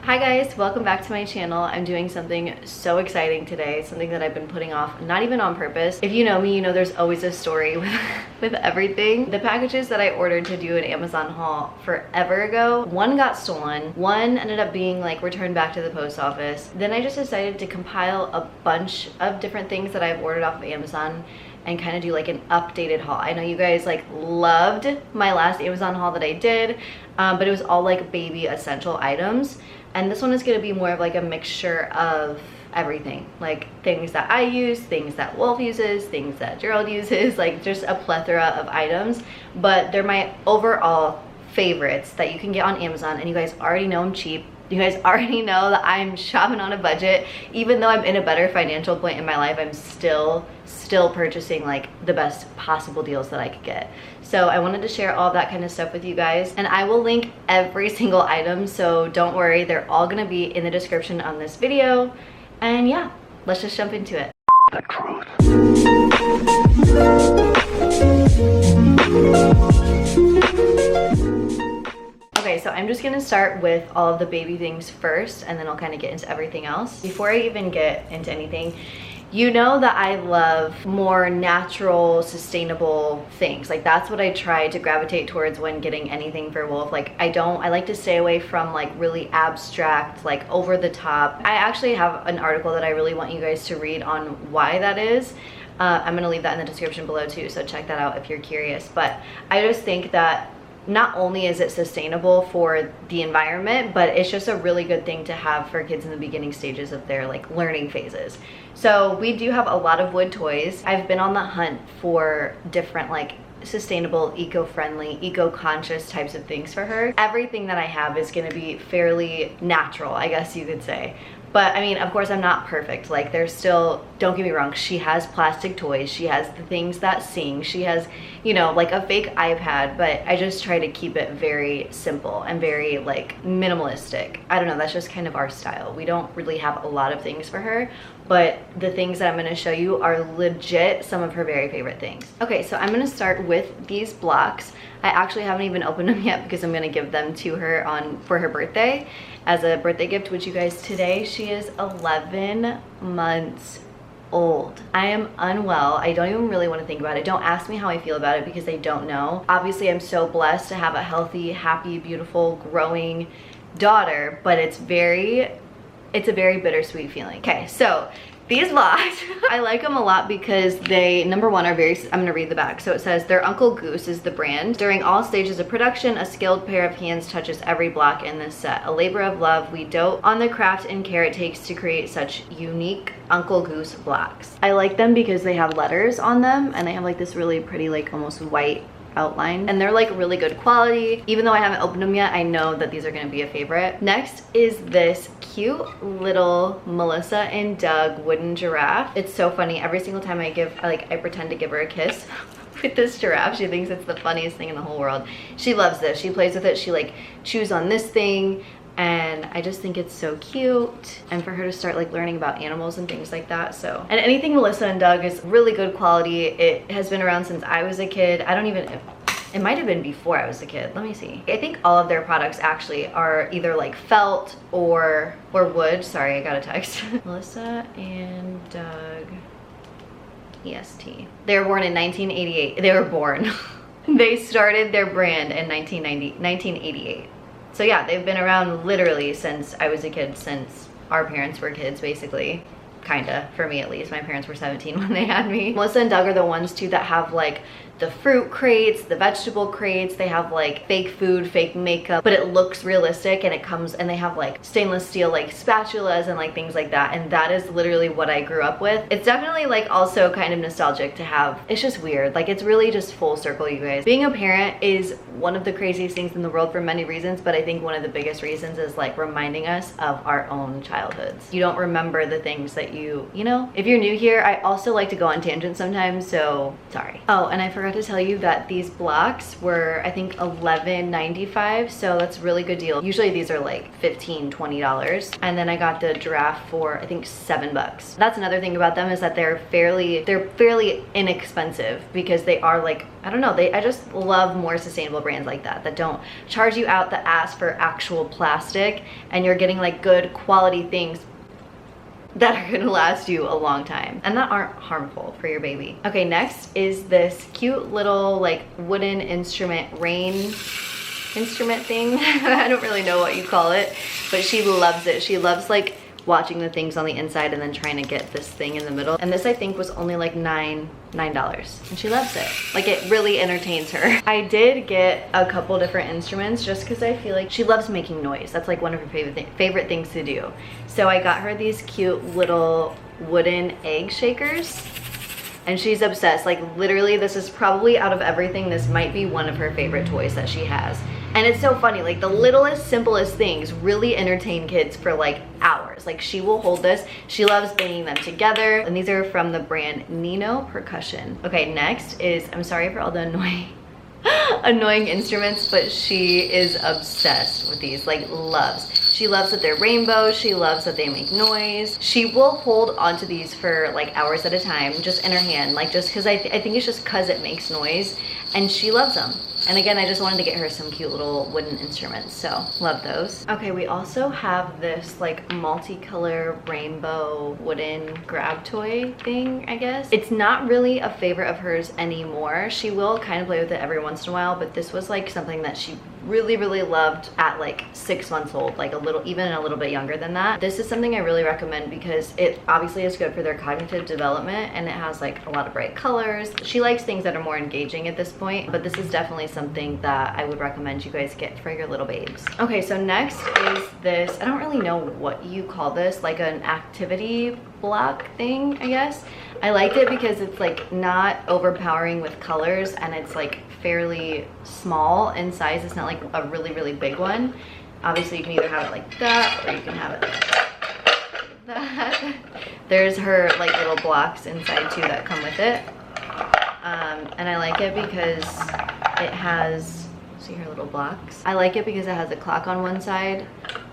Hi guys, welcome back to my channel. I'm doing something so exciting today, something that I've been putting off, not even on purpose. If you know me, you know there's always a story with everything. The packages that I ordered to do an Amazon haul forever ago, one got stolen, one ended up being like returned back to the post office. Then I just decided to compile a bunch of different things that I've ordered off of Amazon and kind of do like an updated haul. I know you guys like loved my last Amazon haul that I did, but it was all like baby essential items. And this one is gonna be more of like a mixture of everything, like things that I use, things that Wolf uses, things that Gerald uses, like just a plethora of items. But they're my overall favorites that you can get on Amazon, and you guys already know I'm cheap. You guys already know that I'm shopping on a budget. Even though I'm in a better financial point in my life, I'm still purchasing like the best possible deals that I could get. So I wanted to share all of that kind of stuff with you guys, and I will link every single item, so don't worry, they're all gonna be in the description on this video. And yeah, let's just jump into it. The truth. Okay, so I'm just gonna start with all of the baby things first, and then I'll kind of get into everything else. Before I even get into anything, you know that I love more natural, sustainable things. Like that's what I try to gravitate towards when getting anything for Wolf. Like I like to stay away from like really abstract, like over the top. I actually have an article that I really want you guys to read on why that is. I'm gonna leave that in the description below too, so check that out if you're curious. But I just think that not only is it sustainable for the environment, but it's just a really good thing to have for kids in the beginning stages of their like learning phases. So we do have a lot of wood toys. I've been on the hunt for different like sustainable, eco-friendly, eco-conscious types of things for her. Everything that I have is gonna be fairly natural, I guess you could say. But I mean, of course I'm not perfect. Like there's still, don't get me wrong, she has plastic toys, she has the things that sing, she has, you know, like a fake iPad, but I just try to keep it very simple and very like minimalistic. I don't know, that's just kind of our style. We don't really have a lot of things for her, but the things that I'm gonna show you are legit some of her very favorite things. Okay, so I'm gonna start with these blocks. I actually haven't even opened them yet because I'm gonna give them to her for her birthday as a birthday gift, which you guys, today she is 11 months old. I am unwell. I don't even really want to think about it. Don't ask me how I feel about it because I don't know. Obviously, I'm so blessed to have a healthy, happy, beautiful, growing daughter, but it's a very bittersweet feeling. Okay, so these blocks, I like them a lot because they, number one, are very, I'm gonna read the back. So it says, their Uncle Goose is the brand. During all stages of production, a skilled pair of hands touches every block in this set. A labor of love, we dote on the craft and care it takes to create such unique Uncle Goose blocks. I like them because they have letters on them, and they have like this really pretty, like almost white outline, and they're like really good quality. Even though I haven't opened them yet, I know that these are gonna be a favorite. Next is this cute little Melissa and Doug wooden giraffe. It's so funny. Every single time I pretend to give her a kiss with this giraffe. She thinks it's the funniest thing in the whole world. She loves this. She plays with it. She like chews on this thing, and I just think it's so cute, and for her to start like learning about animals and things like that. So, and anything Melissa and Doug is really good quality. It has been around since I was a kid. It might have been before I was a kid. Let me see. I think all of their products actually are either like felt or wood. Sorry, I got a text. Melissa and Doug EST. They were born in 1988. They were born. They started their brand in 1988. So yeah, they've been around literally since I was a kid, since our parents were kids, basically. Kinda, for me at least. My parents were 17 when they had me. Melissa and Doug are the ones too that have like the fruit crates, the vegetable crates. They have like fake food, fake makeup, but it looks realistic, and it comes, and they have like stainless steel like spatulas and like things like that, and that is literally what I grew up with. It's definitely like also kind of nostalgic to have. It's just weird. Like it's really just full circle, you guys. Being a parent is one of the craziest things in the world for many reasons, but I think one of the biggest reasons is like reminding us of our own childhoods. You don't remember the things that you know. If you're new here, I also like to go on tangents sometimes, so sorry. Oh, and I forgot forgot to tell you that these blocks were, I think, $11.95, so that's a really good deal. Usually these are like $15, $20. And then I got the Giraffe for, I think, $7. That's another thing about them, is that they're fairly inexpensive, because they are like, I don't know, I just love more sustainable brands like that don't charge you out the ass for actual plastic, and you're getting like good quality things that are gonna last you a long time and that aren't harmful for your baby. Okay, next is this cute little like wooden rain instrument thing. I don't really know what you call it, but she loves it. She loves like watching the things on the inside and then trying to get this thing in the middle. And this I think was only like $9, and she loves it. Like, it really entertains her. I did get a couple different instruments just because I feel like she loves making noise. That's like one of her favorite things to do. So I got her these cute little wooden egg shakers, and she's obsessed. Like, literally, this is probably, out of everything, this might be one of her favorite toys that she has. And it's so funny, like the littlest, simplest things really entertain kids for like hours. Like, she will hold this. She loves banging them together. And these are from the brand Nino Percussion. Okay, next is, I'm sorry for all the annoying instruments, but she is obsessed with these, like loves. She loves that they're rainbow. She loves that they make noise. She will hold onto these for like hours at a time, just in her hand, like just because I think it's just because it makes noise, and she loves them. And again, I just wanted to get her some cute little wooden instruments, so love those. Okay, we also have this like multicolor rainbow wooden grab toy thing, I guess. It's not really a favorite of hers anymore. She will kind of play with it every once in a while, but this was like something that she really loved at like 6 months old, like even a little bit younger than that. This is something I really recommend because it obviously is good for their cognitive development, and it has like a lot of bright colors. She likes things that are more engaging at this point, but this is definitely something that I would recommend you guys get for your little babes. Okay, so next is this, I don't really know what you call this, like an activity block thing, I guess. I like it because it's like not overpowering with colors, and it's like fairly small in size. It's not like a really big one. Obviously you can either have it like that, or you can have it like that. There's her like little blocks inside too that come with it. And I like it because it has, see her little blocks? I like it because it has a clock on one side.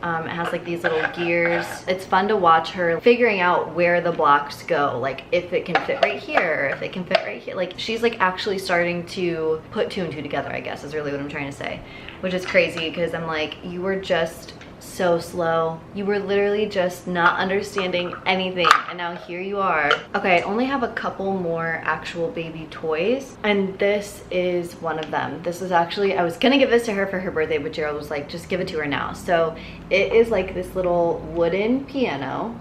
It has like these little gears. It's fun to watch her figuring out where the blocks go, like if it can fit right here, if it can fit right here. Like, she's like actually starting to put 2 and 2 together, I guess is really what I'm trying to say, which is crazy because I'm like, you were just so slow. You were literally just not understanding anything, and now here you are. Okay, I only have a couple more actual baby toys, and this is one of them. This is actually, I was gonna give this to her for her birthday, but Gerald was like, just give it to her now. So it is like this little wooden piano,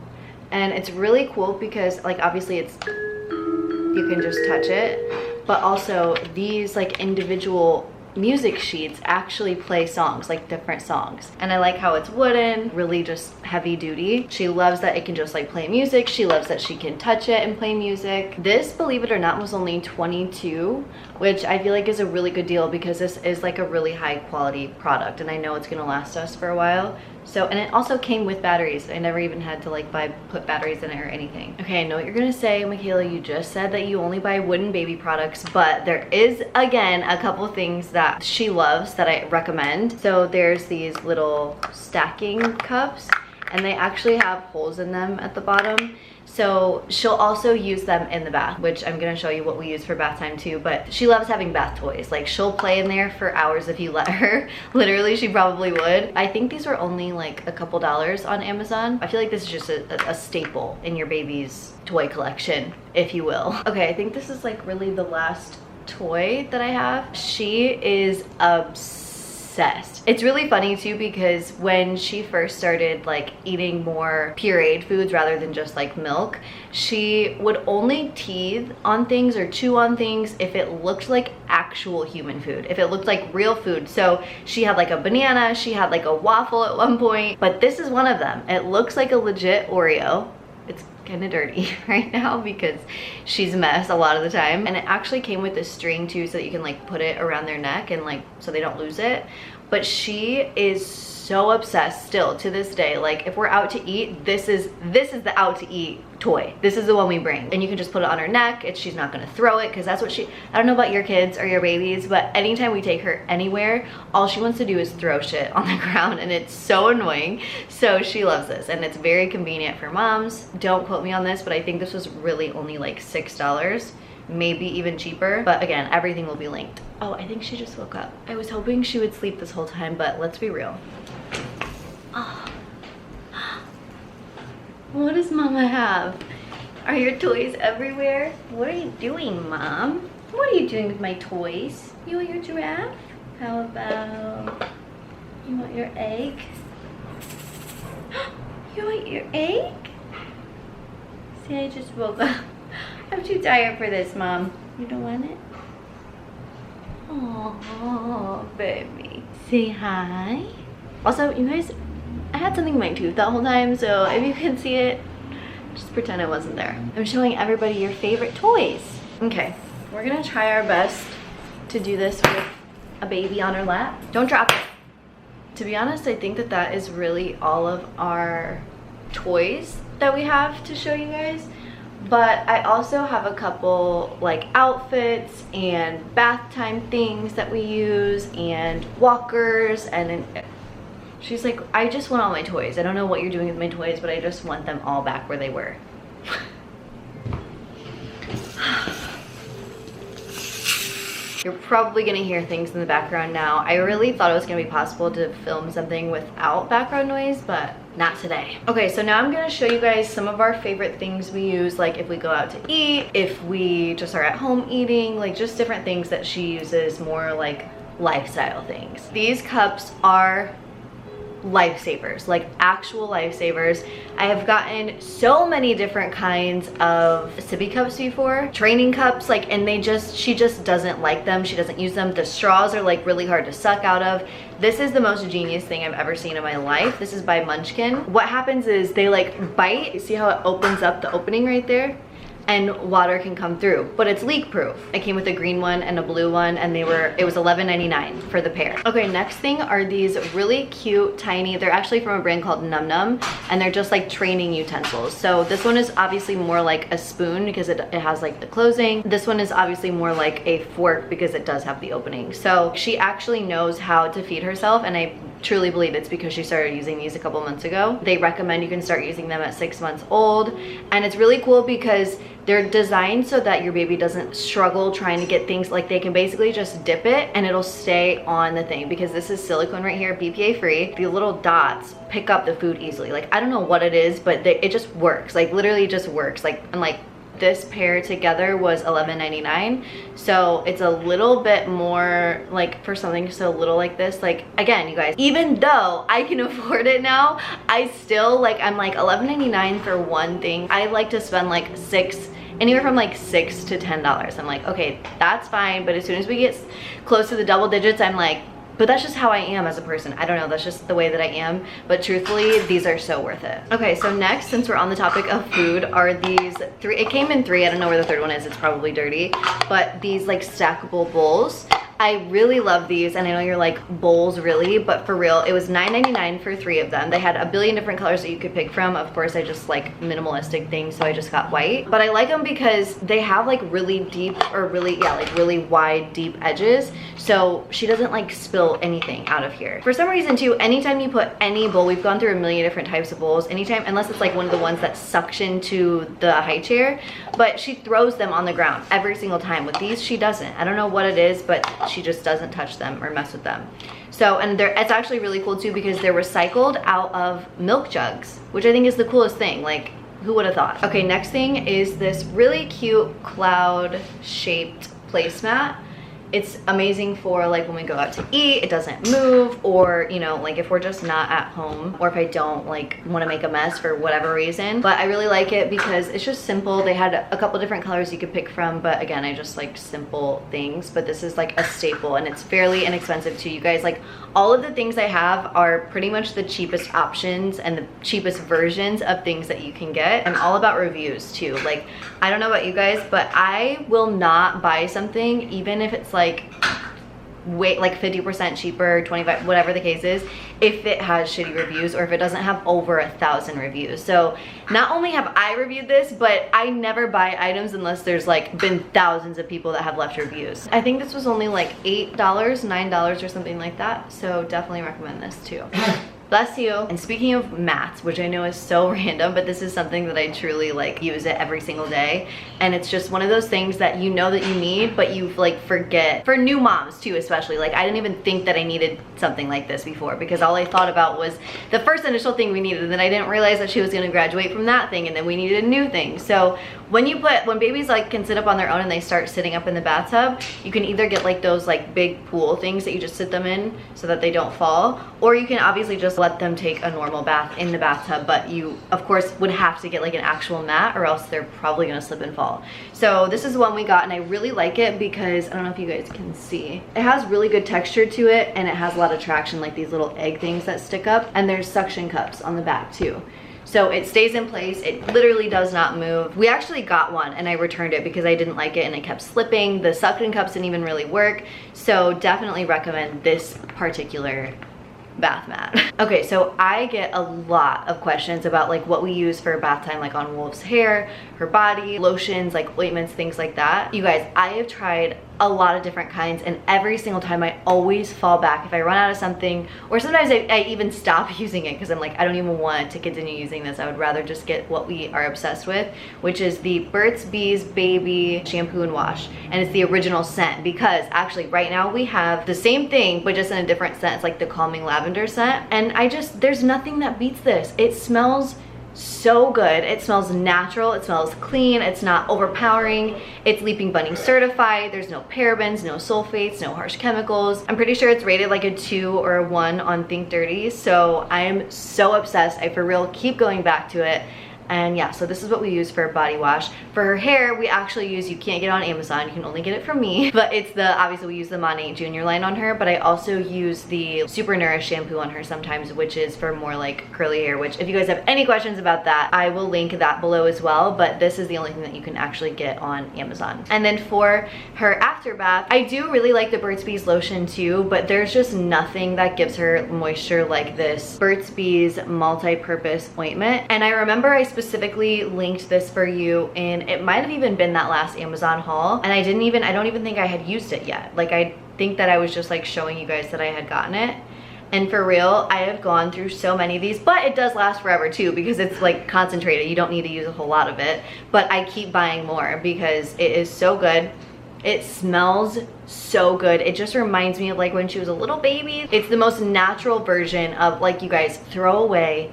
and it's really cool because like obviously it's, you can just touch it, but also these like individual music sheets actually play songs, like different songs. And I like how it's wooden, really just heavy duty. She loves that it can just like play music. She loves that she can touch it and play music. This, believe it or not, was only $22, which I feel like is a really good deal because this is like a really high quality product, and I know it's gonna last us for a while. So, and it also came with batteries. I never even had to like put batteries in it or anything. Okay, I know what you're gonna say, McKayla, you just said that you only buy wooden baby products, but there is, again, a couple things that she loves that I recommend. So there's these little stacking cups, and they actually have holes in them at the bottom. So she'll also use them in the bath, which I'm gonna show you what we use for bath time too, but she loves having bath toys. Like, she'll play in there for hours if you let her. Literally, she probably would. I think these were only like a couple dollars on Amazon. I feel like this is just a staple in your baby's toy collection, if you will. Okay, I think this is like really the last toy that I have. She is obsessed. It's really funny too because when she first started like eating more pureed foods rather than just like milk, she would only teethe on things or chew on things if it looked like actual human food, if it looked like real food. So she had like a banana, she had like a waffle at one point, but this is one of them. It looks like a legit Oreo. It's kind of dirty right now because she's a mess a lot of the time, and it actually came with this string too so that you can like put it around their neck and like so they don't lose it. but she is so obsessed still to this day. Like if we're out to eat, this is the out to eat toy. This is the one we bring, and you can just put it on her neck. She's not gonna throw it, because that's what I don't know about your kids or your babies, but anytime we take her anywhere, all she wants to do is throw shit on the ground, and it's so annoying. So she loves this, and it's very convenient for moms. Don't quote me on this, but I think this was really only like $6, maybe even cheaper, but again, everything will be linked. Oh, I think she just woke up. I was hoping she would sleep this whole time, but let's be real. Oh. What does mama have? Are your toys everywhere? What are you doing, mom? What are you doing with my toys? You want your giraffe? How about, you want your egg? You want your egg? See, I just woke up. I'm too tired for this, mom. You don't want it? Oh, baby. Say hi. Also, you guys, I had something in my tooth that whole time, so if you can see it, just pretend it wasn't there. I'm showing everybody your favorite toys. Okay, we're gonna try our best to do this with a baby on her lap. Don't drop it. To be honest, I think that that is really all of our toys that we have to show you guys. But I also have a couple like outfits and bath time things that we use, and walkers, and she's like, I just want all my toys. I don't know what you're doing with my toys, but I just want them all back where they were. You're probably gonna hear things in the background now. I really thought it was gonna be possible to film something without background noise, but not today. Okay, so now I'm gonna show you guys some of our favorite things we use, like if we go out to eat, if we just are at home eating, like just different things that she uses, more like lifestyle things. These cups are lifesavers, like actual lifesavers. I have gotten so many different kinds of sippy cups before, training cups, like, and she just doesn't like them. She doesn't use them. The straws are like really hard to suck out of. This is the most genius thing I've ever seen in my life. This is by Munchkin. What happens is they like bite. You see how it opens up the opening right there? And water can come through, but it's leak proof. It came with a green one and a blue one, and it was $11.99 for the pair. Okay, next thing are these really cute, tiny, they're actually from a brand called Num Num, and they're just like training utensils. So this one is obviously more like a spoon because it has like the closing. This one is obviously more like a fork because it does have the opening. So she actually knows how to feed herself, and I truly believe it's because she started using these a couple months ago. They recommend you can start using them at 6 months old, and it's really cool because they're designed so that your baby doesn't struggle trying to get things. Like they can basically just dip it and it'll stay on the thing, because this is silicone right here, BPA free. The little dots pick up the food easily. Like I don't know what it is, but it just works. Like literally just works. Like, and like this pair together was $11.99, so it's a little bit more, like for something so little like this. Like again, you guys, even though I can afford it now, I still like, I'm like $11.99 for one thing. I like to spend like anywhere from like $6 to $10. I'm like, okay, that's fine, but as soon as we get close to the double digits, I'm like, but that's just how I am as a person. I don't know, that's just the way that I am. But truthfully, these are so worth it. Okay, so next, since we're on the topic of food, are these three, it came in three, I don't know where the third one is, it's probably dirty, but these like stackable bowls. I really love these, and I know you're like, bowls really, but for real, it was $9.99 for 3 of them. They had a billion different colors that you could pick from. Of course, I just like minimalistic things, so I just got white. But I like them because they have like really deep, or really, yeah, like really wide, deep edges, so she doesn't like spill anything out of here. For some reason too, anytime you put any bowl, we've gone through a million different types of bowls, anytime, unless it's like one of the ones that suction to the high chair, but she throws them on the ground every single time. With these, she doesn't. I don't know what it is, but she just doesn't touch them or mess with them. So, and it's actually really cool too because they're recycled out of milk jugs, which I think is the coolest thing. Like, who would have thought? Okay, next thing is this really cute cloud shaped placemat. It's amazing for like when we go out to eat, it doesn't move, or you know, like if we're just not at home, or if I don't like want to make a mess for whatever reason. But I really like it because it's just simple. They had a couple different colors you could pick from, but again, I just like simple things. But this is like a staple, and it's fairly inexpensive too, you guys. Like all of the things I have are pretty much the cheapest options and the cheapest versions of things that you can get. I'm all about reviews too. Like, I don't know about you guys, but I will not buy something even if it's like way like 50% cheaper, 25, whatever the case is, if it has shitty reviews or if it doesn't have over 1,000 reviews. So not only have I reviewed this, but I never buy items unless there's like been thousands of people that have left reviews. I think this was only like $8, $9 or something like that. So definitely recommend this too. Bless you. And speaking of mats, which I know is so random, but this is something that I truly like use it every single day. And it's just one of those things that you know that you need, but you like forget. For new moms too, especially. Like I didn't even think that I needed something like this before, because all I thought about was the first initial thing we needed, and then I didn't realize that she was gonna graduate from that thing, and then we needed a new thing. So when babies like can sit up on their own and they start sitting up in the bathtub, you can either get like those like big pool things that you just sit them in so that they don't fall, or you can obviously just let them take a normal bath in the bathtub, but you of course would have to get like an actual mat, or else they're probably gonna slip and fall. So this is the one we got, and I really like it because I don't know if you guys can see, it has really good texture to it, and it has a lot of traction, like these little egg things that stick up, and there's suction cups on the back too. So it stays in place, it literally does not move. We actually got one and I returned it because I didn't like it and it kept slipping. The suction cups didn't even really work. So definitely recommend this particular bath mat. Okay, so I get a lot of questions about like what we use for bath time, like on Wolf's hair, her body, lotions, like ointments, things like that. You guys, I have tried a lot of different kinds, and every single time I always fall back if I run out of something, or sometimes I even stop using it because I'm like, I don't even want to continue using this. I would rather just get what we are obsessed with, which is the Burt's Bees Baby Shampoo and Wash, and it's the original scent, because actually right now we have the same thing but just in a different scent. It's like the calming lavender scent, and there's nothing that beats this. It smells so good. It smells natural, it smells clean, it's not overpowering, it's Leaping Bunny certified, there's no parabens, no sulfates, no harsh chemicals. I'm pretty sure it's rated like a 2 or a 1 on Think Dirty, so I am so obsessed. I for real keep going back to it. And yeah, so this is what we use for body wash. For her hair, we actually use, you can't get it on Amazon, you can only get it from me, but it's the, obviously we use the Monat Junior line on her, but I also use the Super Nourish shampoo on her sometimes, which is for more like curly hair, which if you guys have any questions about that, I will link that below as well, but this is the only thing that you can actually get on Amazon. And then for her after bath, I do really like the Burt's Bees lotion too, but there's just nothing that gives her moisture like this Burt's Bees multi-purpose ointment. And I remember I specifically linked this for you, and it might have even been that last Amazon haul, and I don't even think I had used it yet. Like I think that I was just like showing you guys that I had gotten it. And for real, I have gone through so many of these, but it does last forever too because it's like concentrated. You don't need to use a whole lot of it, but I keep buying more because it is so good. It smells so good. It just reminds me of like when she was a little baby. It's the most natural version of, like, you guys, throw away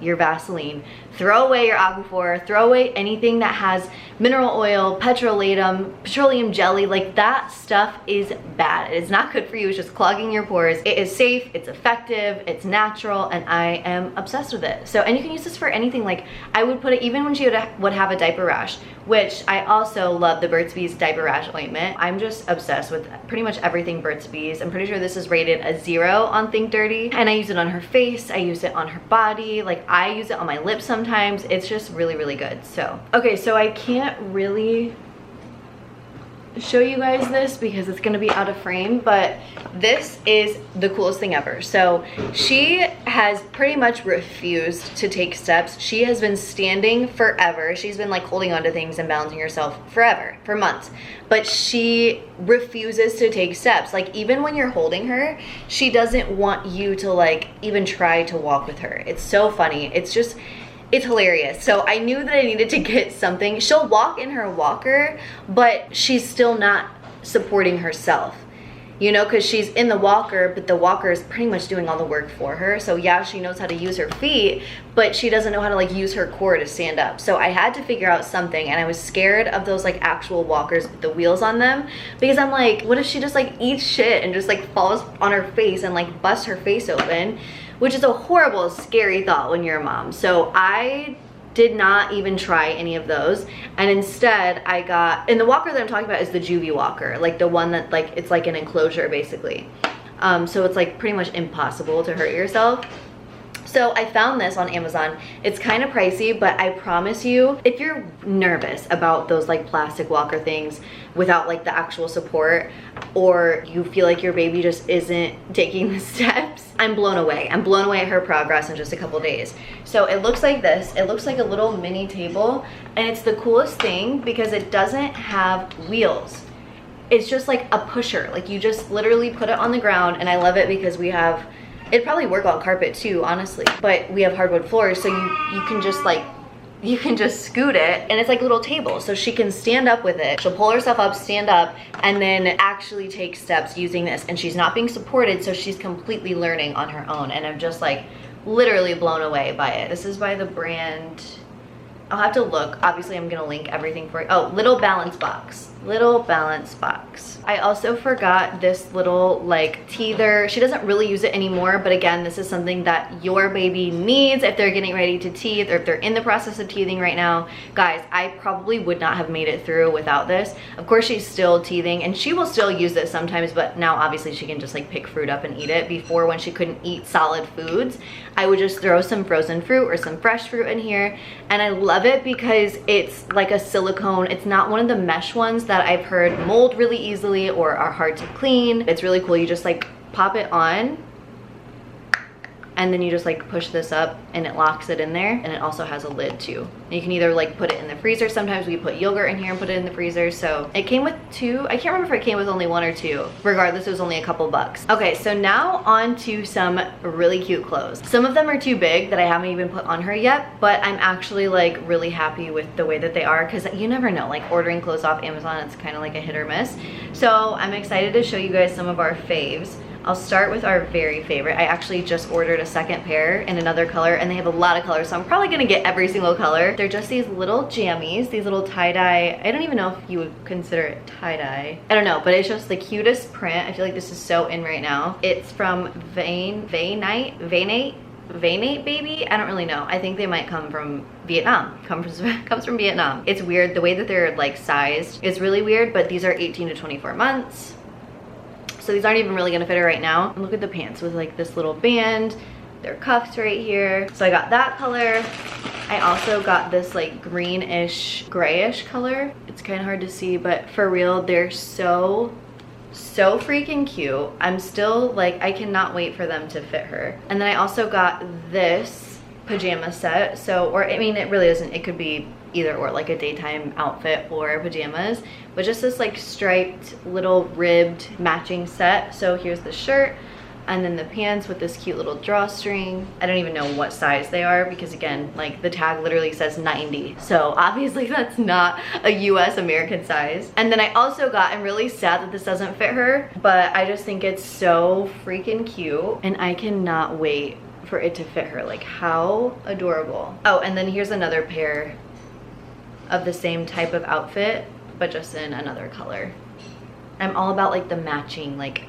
your Vaseline, throw away your Aquaphor, throw away anything that has mineral oil, petroleum jelly. Like that stuff is bad. It is not good for you. It's just clogging your pores. It is safe, it's effective, it's natural, and I am obsessed with it. So, and you can use this for anything. Like I would put it even when she would have a diaper rash, which I also love the Burt's Bees diaper rash ointment. I'm just obsessed with pretty much everything Burt's Bees. I'm pretty sure this is rated a 0 on Think Dirty, and I use it on her face, I use it on her body, like I use it on my lips sometimes. It's just really, really good. So okay, so I can't really show you guys this because it's gonna be out of frame, but this is the coolest thing ever. So she has pretty much refused to take steps. She has been standing forever. She's been like holding onto things and balancing herself forever, for months, but she refuses to take steps. Like even when you're holding her, she doesn't want you to like even try to walk with her. It's so funny. It's hilarious. So I knew that I needed to get something. She'll walk in her walker, but she's still not supporting herself, you know, because she's in the walker, but the walker is pretty much doing all the work for her. So yeah, she knows how to use her feet, but she doesn't know how to like use her core to stand up. So I had to figure out something, and I was scared of those like actual walkers with the wheels on them, because I'm like, what if she just like eats shit and just like falls on her face and like busts her face open? Which is a horrible, scary thought when you're a mom. So I did not even try any of those, and instead I got, and the walker that I'm talking about is the Juvie walker, like the one that like, it's like an enclosure basically. So it's like pretty much impossible to hurt yourself. So I found this on Amazon. It's kind of pricey, but I promise you, if you're nervous about those like plastic walker things without like the actual support, or you feel like your baby just isn't taking the steps, I'm blown away. I'm blown away at her progress in just a couple days. So it looks like this. It looks like a little mini table, and it's the coolest thing because it doesn't have wheels. It's just like a pusher. Like you just literally put it on the ground, and I love it because we have, it'd probably work on carpet too, honestly, but we have hardwood floors, so you can just like, you can just scoot it, and it's like a little table, so she can stand up with it. She'll pull herself up, stand up, and then actually take steps using this, and she's not being supported, so she's completely learning on her own, and I'm just like literally blown away by it. This is by the brand, I'll have to look. Obviously, I'm gonna link everything for you. Oh, Little Balance Box. Little Balance Box. I also forgot this little like teether. She doesn't really use it anymore, but again, this is something that your baby needs if they're getting ready to teeth, or if they're in the process of teething right now. Guys, I probably would not have made it through without this. Of course, she's still teething, and she will still use this sometimes, but now obviously she can just like pick fruit up and eat it. Before, when she couldn't eat solid foods, I would just throw some frozen fruit or some fresh fruit in here, and I love it because it's like a silicone. It's not one of the mesh ones that I've heard mold really easily or are hard to clean. It's really cool. You just like pop it on, and then you just like push this up and it locks it in there, and it also has a lid too. And you can either like put it in the freezer. Sometimes we put yogurt in here and put it in the freezer. So it came with 2. I can't remember if it came with only 1 or 2. Regardless, it was only a couple bucks. Okay, so now on to some really cute clothes. Some of them are too big that I haven't even put on her yet, but I'm actually like really happy with the way that they are, because you never know, like ordering clothes off Amazon, it's kind of like a hit or miss. So I'm excited to show you guys some of our faves. I'll start with our very favorite. I actually just ordered a second pair in another color, and they have a lot of colors, so I'm probably gonna get every single color. They're just these little jammies, these little tie-dye. I don't even know if you would consider it tie-dye. I don't know, but it's just the cutest print. I feel like this is so in right now. It's from Vanate Baby. I don't really know. I think they might come from Vietnam. Comes from Vietnam. It's weird. The way that they're like sized is really weird, but these are 18 to 24 months. So these aren't even really gonna fit her right now. And look at the pants with like this little band. They're cuffs right here. So I got that color. I also got this like greenish, grayish color. It's kind of hard to see, but for real, they're so freaking cute. I'm still like, I cannot wait for them to fit her. And then I also got this pajama set. So, or I mean, it really isn't, it could be either or, like a daytime outfit or pajamas, but just this like striped little ribbed matching set. So here's the shirt, and then the pants with this cute little drawstring. I don't even know what size they are, because again, like the tag literally says 90, so obviously that's not a US American size. And then I also got, I'm really sad that this doesn't fit her, but I just think it's so freaking cute, and I cannot wait for it to fit her. Like, how adorable. Oh, and then here's another pair of the same type of outfit, but just in another color. I'm all about like the matching like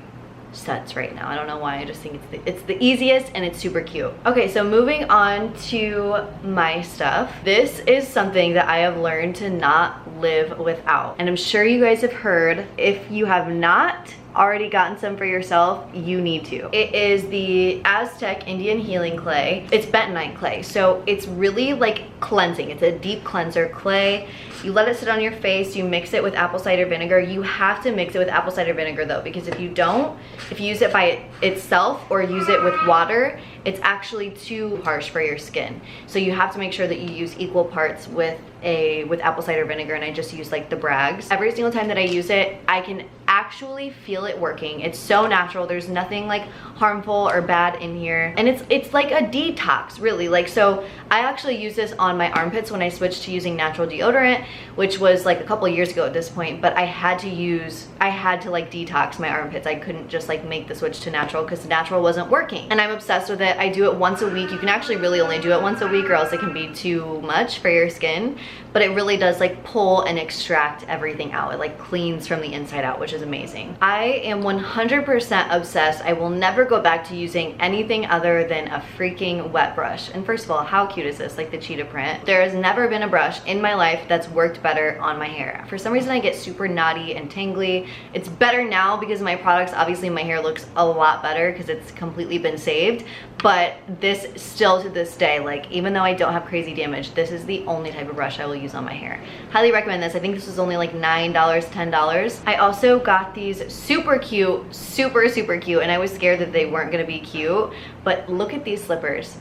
sets right now. I don't know why, I just think it's the easiest, and it's super cute. Okay, so moving on to my stuff. This is something that I have learned to not live without, and I'm sure you guys have heard. If you have not already gotten some for yourself, you need to. It is the Aztec Indian Healing Clay. It's bentonite clay, so it's really like cleansing. It's a deep cleanser clay. You let it sit on your face, you mix it with apple cider vinegar. You have to mix it with apple cider vinegar though, because if you don't, if you use it by itself or use it with water, it's actually too harsh for your skin. So you have to make sure that you use equal parts with apple cider vinegar, and I just use like the Bragg's. Every single time that I use it, I can actually feel it working. It's so natural. There's nothing like harmful or bad in here, and it's like a detox, really. Like, so I actually use this on my armpits when I switched to using natural deodorant, which was like a couple of years ago at this point, but I had to like detox my armpits. I couldn't just like make the switch to natural because natural wasn't working, and I'm obsessed with it. I do it once a week. You can actually really only do it once a week, or else it can be too much for your skin, but it really does like pull and extract everything out. It like cleans from the inside out, which is amazing. amazing. I am 100% obsessed. I will never go back to using anything other than a freaking wet brush. And first of all, how cute is this? Like the cheetah print. There has never been a brush in my life that's worked better on my hair. For some reason I get super knotty and tangly. It's better now because of my products. Obviously my hair looks a lot better because it's completely been saved. But this still to this day, like even though I don't have crazy damage, this is the only type of brush I will use on my hair. Highly recommend this. I think this was only like $9, $10. I also got these super cute, super cute, and I was scared that they weren't gonna be cute, but look at these slippers.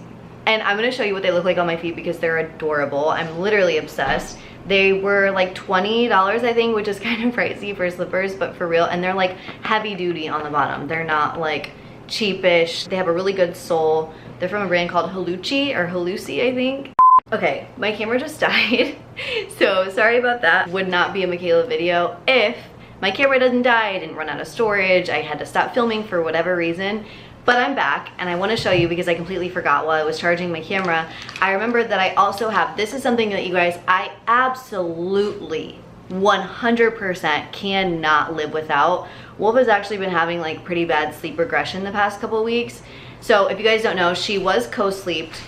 And I'm gonna show you what they look like on my feet because they're adorable. I'm literally obsessed. They were like $20, I think, which is kind of pricey for slippers, but for real, and they're like heavy duty on the bottom. They're not like cheapish. They have a really good sole. They're from a brand called Haluchi or Halusi, I think. Okay, my camera just died, so sorry about that. Would not be a McKayla video if my camera doesn't die. I didn't run out of storage. I had to stop filming for whatever reason. But I'm back and I want to show you because I completely forgot while I was charging my camera. I remembered that I also have, this is something that you guys, I absolutely 100% cannot live without. Wolf has actually been having like pretty bad sleep regression the past couple of weeks. So if you guys don't know, she was co-sleeped.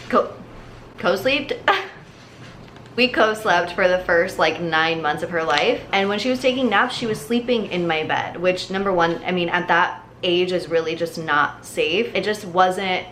We co-slept for the first like 9 months of her life. And when she was taking naps, she was sleeping in my bed, which number one, I mean, at that age is really just not safe. It just wasn't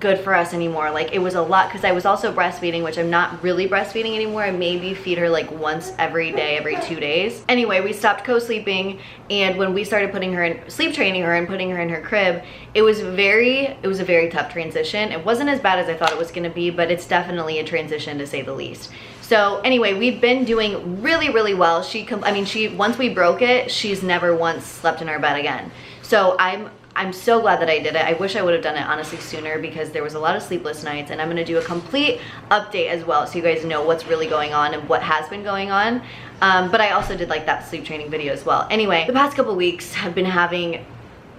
good for us anymore. Like it was a lot because I was also breastfeeding, which I'm not really breastfeeding anymore. I maybe feed her like once every day, every 2 days. Anyway, we stopped co-sleeping, and when we started putting her in, sleep training her and putting her in her crib, it was a very tough transition. It wasn't as bad as I thought it was gonna be, but it's definitely a transition to say the least. So anyway, we've been doing really well. Once we broke it, she's never once slept in our bed again. So I'm so glad that I did it. I wish I would have done it honestly sooner because there was a lot of sleepless nights, and I'm gonna do a complete update as well so you guys know what's really going on and what has been going on. But I also did like that sleep training video as well. Anyway, the past couple weeks have been having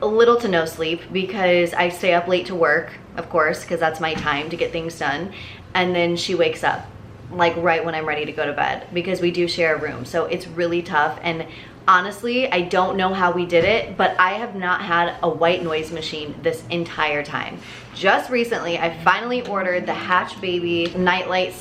little to no sleep because I stay up late to work, of course, because that's my time to get things done. And then she wakes up like right when I'm ready to go to bed because we do share a room. So it's really tough. And honestly, I don't know how we did it, but I have not had a white noise machine this entire time. Just recently, I finally ordered the Hatch Baby nightlight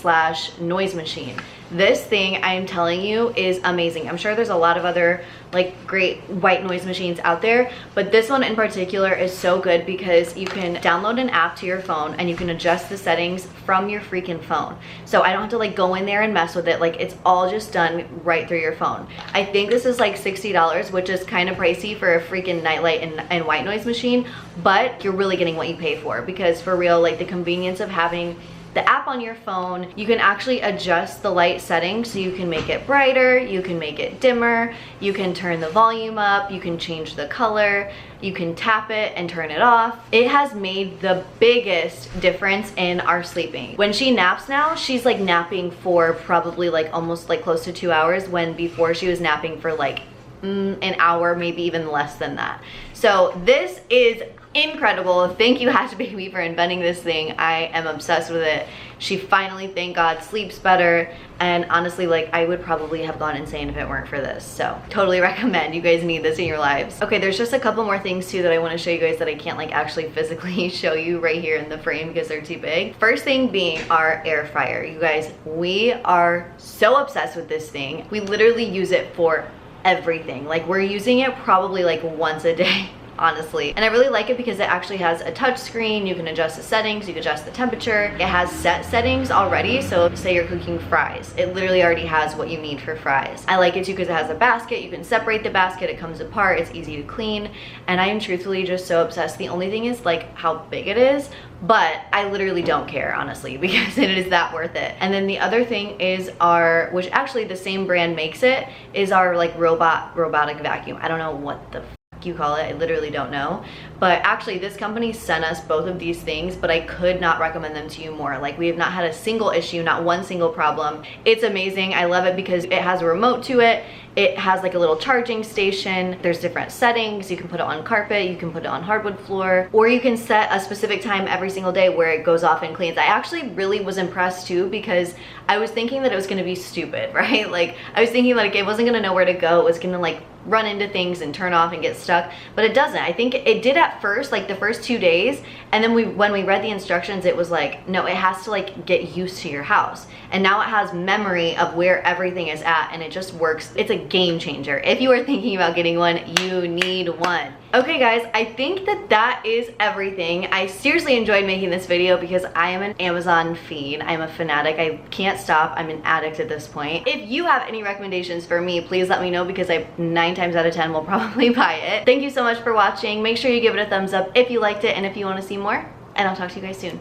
/ noise machine. This thing, I am telling you, is amazing. I'm sure there's a lot of other like great white noise machines out there, but this one in particular is so good because you can download an app to your phone and you can adjust the settings from your freaking phone. So I don't have to like go in there and mess with it. Like it's all just done right through your phone. I think this is like $60, which is kind of pricey for a freaking nightlight and white noise machine, but you're really getting what you pay for because for real, like the convenience of having the app on your phone, you can actually adjust the light settings so you can make it brighter, you can make it dimmer, you can turn the volume up, you can change the color, you can tap it and turn it off. It has made the biggest difference in our sleeping. When she naps now, she's like napping for probably like almost like close to 2 hours, when before she was napping for like an hour, maybe even less than that. So this is incredible. Thank you, Hatch Baby, for inventing this thing. I am obsessed with it. She finally, thank God, sleeps better. And honestly, like I would probably have gone insane if it weren't for this. So totally recommend. You guys need this in your lives. Okay, there's just a couple more things too that I want to show you guys that I can't like actually physically show you right here in the frame because they're too big. First thing being our air fryer. You guys, we are so obsessed with this thing. We literally use it for everything. Like we're using it probably like once a day, honestly. And I really like it because it actually has a touch screen. You can adjust the settings, you can adjust the temperature. It has set settings already. So say you're cooking fries, it literally already has what you need for fries. I like it too because it has a basket. You can separate the basket, it comes apart, it's easy to clean. And I am truthfully just so obsessed. The only thing is like how big it is, but I literally don't care, honestly, because it is that worth it. And then the other thing is our, which actually the same brand makes it, is our like robotic vacuum. I don't know what the you call it, I literally don't know, but actually this company sent us both of these things, but I could not recommend them to you more. Like we have not had a single issue, not one single problem. It's amazing. I love it because it has a remote to it. It has like a little charging station. There's different settings. You can put it on carpet, you can put it on hardwood floor, or you can set a specific time every single day where it goes off and cleans. I actually really was impressed too because I was thinking that it was gonna be stupid, right? Like I was thinking like it wasn't gonna know where to go. It was gonna like run into things and turn off and get stuck, but it doesn't. I think it did at first, like the first 2 days, and then when we read the instructions, it was like, no, it has to like get used to your house. And now it has memory of where everything is at, and it just works. It's a game changer. If you are thinking about getting one, you need one. Okay guys, I think that is everything. I seriously enjoyed making this video because I am an Amazon fiend. I'm a fanatic. I can't stop. I'm an addict at this point. If you have any recommendations for me, please let me know, because 9 times out of 10 will probably buy it. Thank you so much for watching. Make sure you give it a thumbs up if you liked it and if you want to see more, and I'll talk to you guys soon.